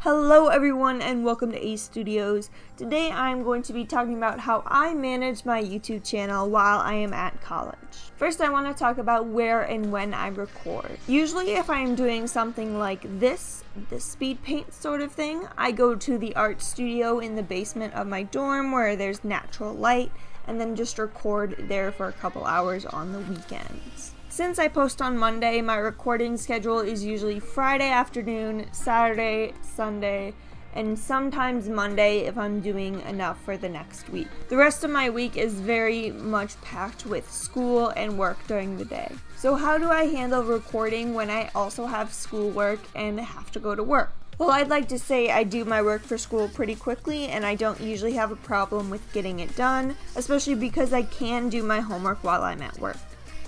Hello everyone and welcome to Ace Studios. Today I'm going to be talking about how I manage my YouTube channel while I am at college. First I want to talk about where and when I record. Usually if I'm doing something like this speed paint sort of thing, I go to the art studio in the basement of my dorm where there's natural light and then just record there for a couple hours on the weekends. Since I post on Monday, my recording schedule is usually Friday afternoon, Saturday, Sunday, and sometimes Monday if I'm doing enough for the next week. The rest of my week is very much packed with school and work during the day. So how do I handle recording when I also have schoolwork and have to go to work? Well, I'd like to say I do my work for school pretty quickly and I don't usually have a problem with getting it done, especially because I can do my homework while I'm at work.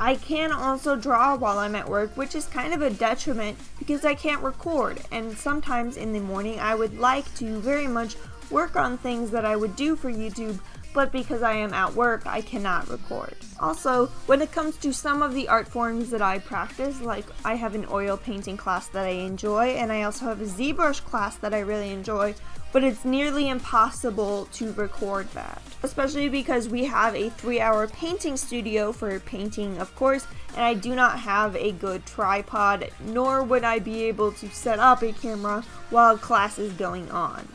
I can also draw while I'm at work, which is kind of a detriment because I can't record, and sometimes in the morning I would like to very much work on things that I would do for YouTube, but because I am at work, I cannot record. Also, when it comes to some of the art forms that I practice, like I have an oil painting class that I enjoy, and I also have a ZBrush class that I really enjoy, but it's nearly impossible to record that. Especially because we have a 3-hour painting studio for painting, of course, and I do not have a good tripod, nor would I be able to set up a camera while class is going on.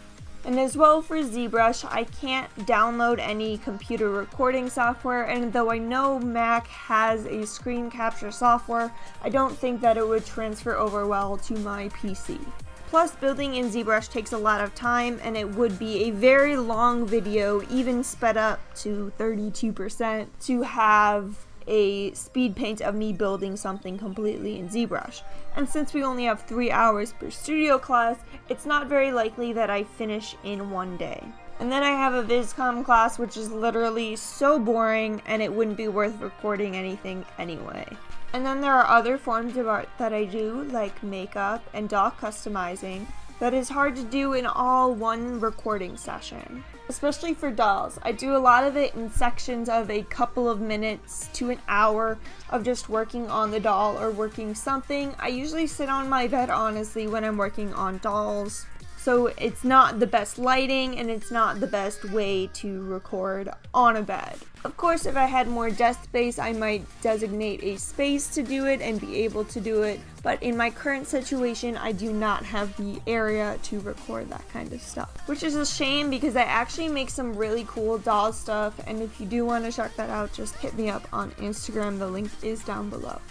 And as well for ZBrush, I can't download any computer recording software, and though I know Mac has a screen capture software, I don't think that it would transfer over well to my PC. Plus, building in ZBrush takes a lot of time, and it would be a very long video, even sped up to 32%, to have a speed paint of me building something completely in ZBrush. And since we only have 3 hours per studio class, it's not very likely that I finish in one day. And then I have a VizCom class, which is literally so boring, and it wouldn't be worth recording anything anyway. And then there are other forms of art that I do, like makeup and doll customizing, that is hard to do in all one recording session. Especially for dolls. I do a lot of it in sections of a couple of minutes to an hour of just working on the doll or working something. I usually sit on my bed, honestly, when I'm working on dolls. So it's not the best lighting and it's not the best way to record on a bed. Of course, if I had more desk space, I might designate a space to do it and be able to do it. But in my current situation, I do not have the area to record that kind of stuff. Which is a shame because I actually make some really cool doll stuff. And if you do want to check that out, just hit me up on Instagram. The link is down below.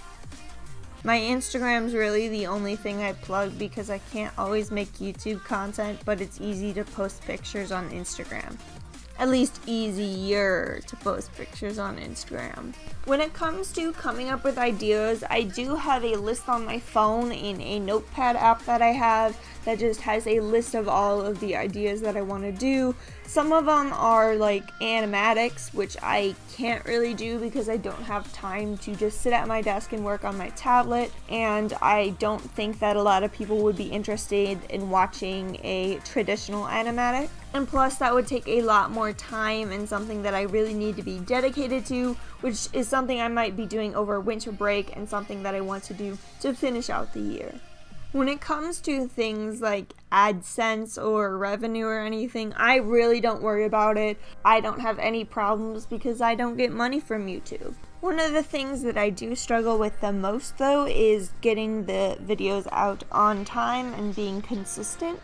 My Instagram's really the only thing I plug because I can't always make YouTube content, but it's easy to post pictures on Instagram. At least easier to post pictures on Instagram. When it comes to coming up with ideas, I do have a list on my phone in a notepad app that I have that just has a list of all of the ideas that I want to do. Some of them are like animatics, which I can't really do because I don't have time to just sit at my desk and work on my tablet, and I don't think that a lot of people would be interested in watching a traditional animatic. And plus that would take a lot more time and something that I really need to be dedicated to, which is something I might be doing over winter break and something that I want to do to finish out the year. When it comes to things like AdSense or revenue or anything, I really don't worry about it. I don't have any problems because I don't get money from YouTube. One of the things that I do struggle with the most though is getting the videos out on time and being consistent.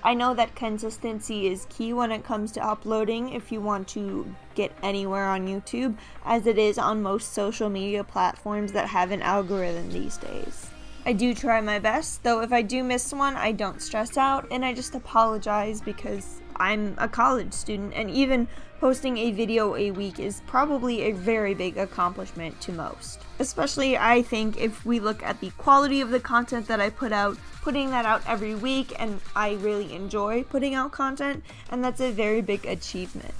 I know that consistency is key when it comes to uploading if you want to get anywhere on YouTube, as it is on most social media platforms that have an algorithm these days. I do try my best, though if I do miss one, I don't stress out and I just apologize because I'm a college student, and even posting a video a week is probably a very big accomplishment to most. Especially, I think, if we look at the quality of the content that I put out, putting that out every week, and I really enjoy putting out content, and that's a very big achievement.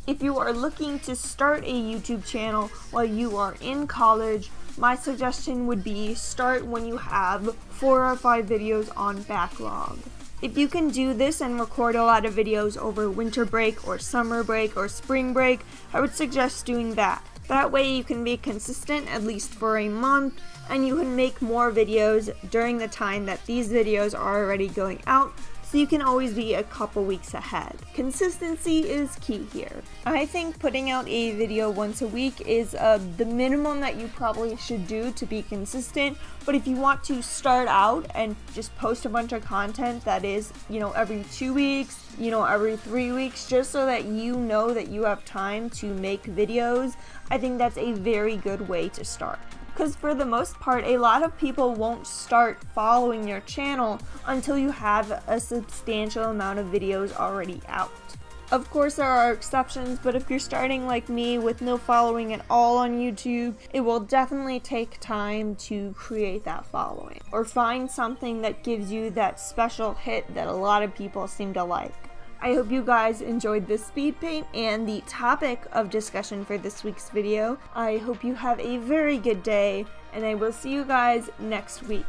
If you are looking to start a YouTube channel while you are in college, my suggestion would be start when you have 4 or 5 videos on backlog. If you can do this and record a lot of videos over winter break or summer break or spring break, I would suggest doing that. That way you can be consistent at least for a month, and you can make more videos during the time that these videos are already going out, so you can always be a couple weeks ahead. Consistency is key here. I think putting out a video once a week is the minimum that you probably should do to be consistent, but if you want to start out and just post a bunch of content that is, every 2 weeks, every 3 weeks, just so that you know that you have time to make videos, I think that's a very good way to start. Because for the most part, a lot of people won't start following your channel until you have a substantial amount of videos already out. Of course, there are exceptions, but if you're starting like me with no following at all on YouTube, it will definitely take time to create that following, or find something that gives you that special hit that a lot of people seem to like. I hope you guys enjoyed this speed paint and the topic of discussion for this week's video. I hope you have a very good day, and I will see you guys next week.